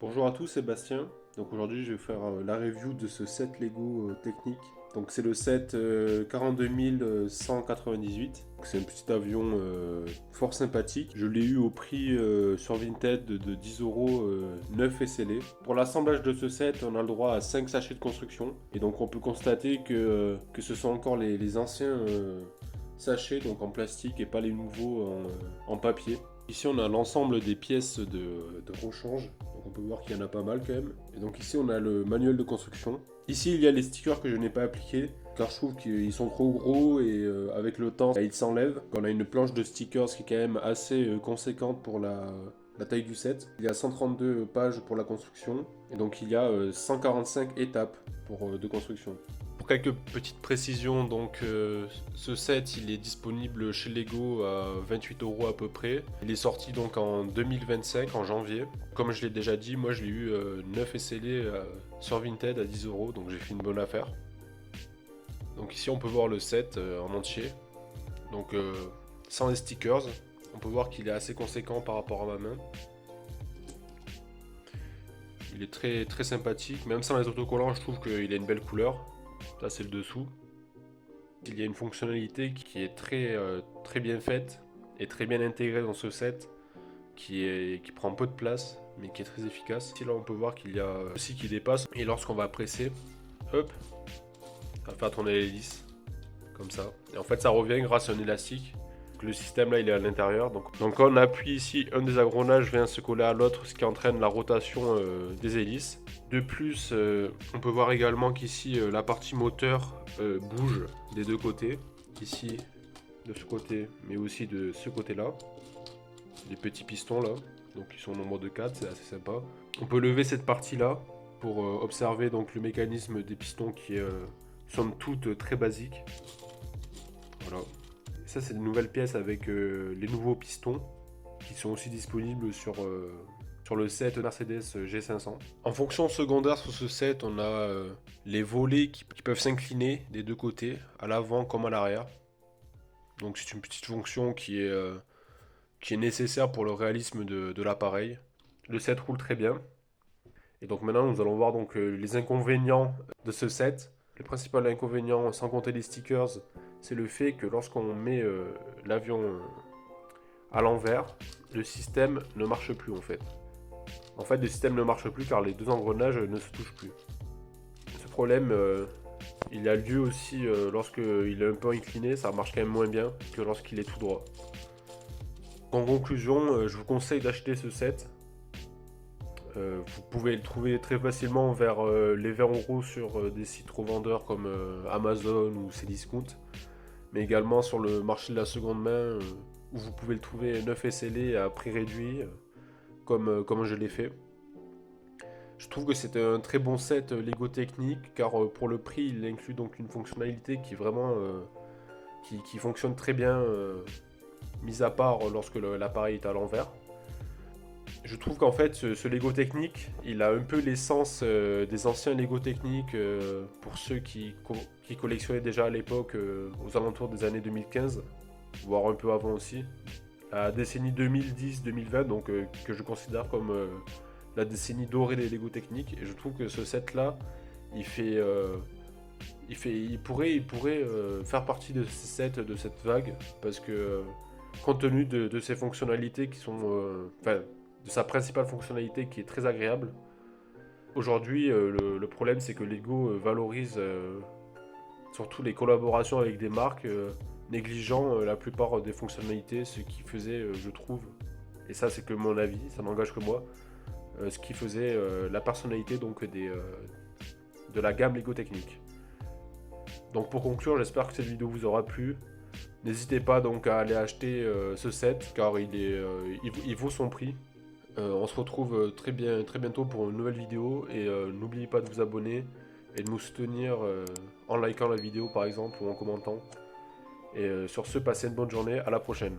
Bonjour à tous, Sébastien. Donc aujourd'hui je vais faire la review de ce set Lego technique. Donc c'est le set 42 198. C'est un petit avion fort sympathique. Je l'ai eu au prix sur Vinted de 10 euros neuf et scellé. Pour l'assemblage de ce set, on a le droit à 5 sachets de construction. Et donc on peut constater que ce sont encore les anciens sachets, donc en plastique et pas les nouveaux en papier. Ici on a l'ensemble des pièces de rechange, donc on peut voir qu'il y en a pas mal quand même. Et donc ici on a le manuel de construction. Ici il y a les stickers que je n'ai pas appliqués, car je trouve qu'ils sont trop gros et avec le temps ils s'enlèvent. On a une planche de stickers qui est quand même assez conséquente pour la taille du set. Il y a 132 pages pour la construction, et donc il y a 145 étapes de construction. Pour quelques petites précisions, donc ce set il est disponible chez Lego à 28 euros à peu près. Il est sorti donc en 2025, en janvier. Comme je l'ai déjà dit, moi je l'ai eu neuf et scellé sur Vinted à 10 euros, donc j'ai fait une bonne affaire. Donc ici on peut voir le set en entier, donc sans les stickers. On peut voir qu'il est assez conséquent par rapport à ma main. Il est très très sympathique, même sans les autocollants je trouve qu'il a une belle couleur. Ça c'est le dessous. Il y a une fonctionnalité qui est très bien faite et très bien intégrée dans ce set, qui prend peu de place mais qui est très efficace. Ici là on peut voir qu'il y a aussi qui dépasse, et lorsqu'on va presser, hop, ça va faire tourner l'hélice comme ça. Et en fait ça revient grâce à un élastique. Le système là il est à l'intérieur, donc quand on appuie ici, un des engrenages vient se coller à l'autre, ce qui entraîne la rotation des hélices. De plus, on peut voir également qu'ici la partie moteur bouge des deux côtés, ici de ce côté mais aussi de ce côté là, les petits pistons là, donc ils sont au nombre de 4, c'est assez sympa. On peut lever cette partie là pour observer donc le mécanisme des pistons qui est somme toute très basique. Voilà. Ça c'est de nouvelles pièces avec les nouveaux pistons qui sont aussi disponibles sur le set Mercedes G500. En fonction secondaire sur ce set, on a les volets qui peuvent s'incliner des deux côtés, à l'avant comme à l'arrière. Donc c'est une petite fonction qui est nécessaire pour le réalisme de l'appareil. Le set roule très bien. Et donc maintenant nous allons voir donc les inconvénients de ce set. Le principal inconvénient, sans compter les stickers, c'est le fait que lorsqu'on met l'avion à l'envers, le système ne marche plus en fait. En fait, le système ne marche plus car les deux engrenages ne se touchent plus. Ce problème, il a lieu aussi lorsqu'il est un peu incliné, ça marche quand même moins bien que lorsqu'il est tout droit. En conclusion, je vous conseille d'acheter ce set. Vous pouvez le trouver très facilement vers les 20 euros sur des sites revendeurs comme Amazon ou Cdiscount, mais également sur le marché de la seconde main où vous pouvez le trouver neuf et scellé à prix réduit, comme je l'ai fait. Je trouve que c'est un très bon set Lego technique, car pour le prix il inclut donc une fonctionnalité qui vraiment qui fonctionne très bien, mis à part lorsque l'appareil est à l'envers. Je trouve qu'en fait ce Lego technique il a un peu l'essence des anciens Lego techniques, pour ceux qui collectionnaient déjà à l'époque, aux alentours des années 2015, voire un peu avant aussi. La décennie 2010-2020, donc que je considère comme la décennie dorée des Lego techniques. Et je trouve que ce set là il pourrait faire partie de ces sets, de cette vague, parce que compte tenu de ses fonctionnalités qui sont enfin de sa principale fonctionnalité qui est très agréable. Aujourd'hui le problème c'est que Lego valorise surtout les collaborations avec des marques, négligeant la plupart des fonctionnalités, ce qui faisait, je trouve, et ça c'est que mon avis, ça n'engage que moi, ce qui faisait la personnalité donc de la gamme Lego Technique. Donc pour conclure, j'espère que cette vidéo vous aura plu. N'hésitez pas donc à aller acheter ce set, car il vaut son prix. On se retrouve très bientôt pour une nouvelle vidéo, et n'oubliez pas de vous abonner et de nous soutenir en likant la vidéo par exemple ou en commentant. Et sur ce, passez une bonne journée, à la prochaine.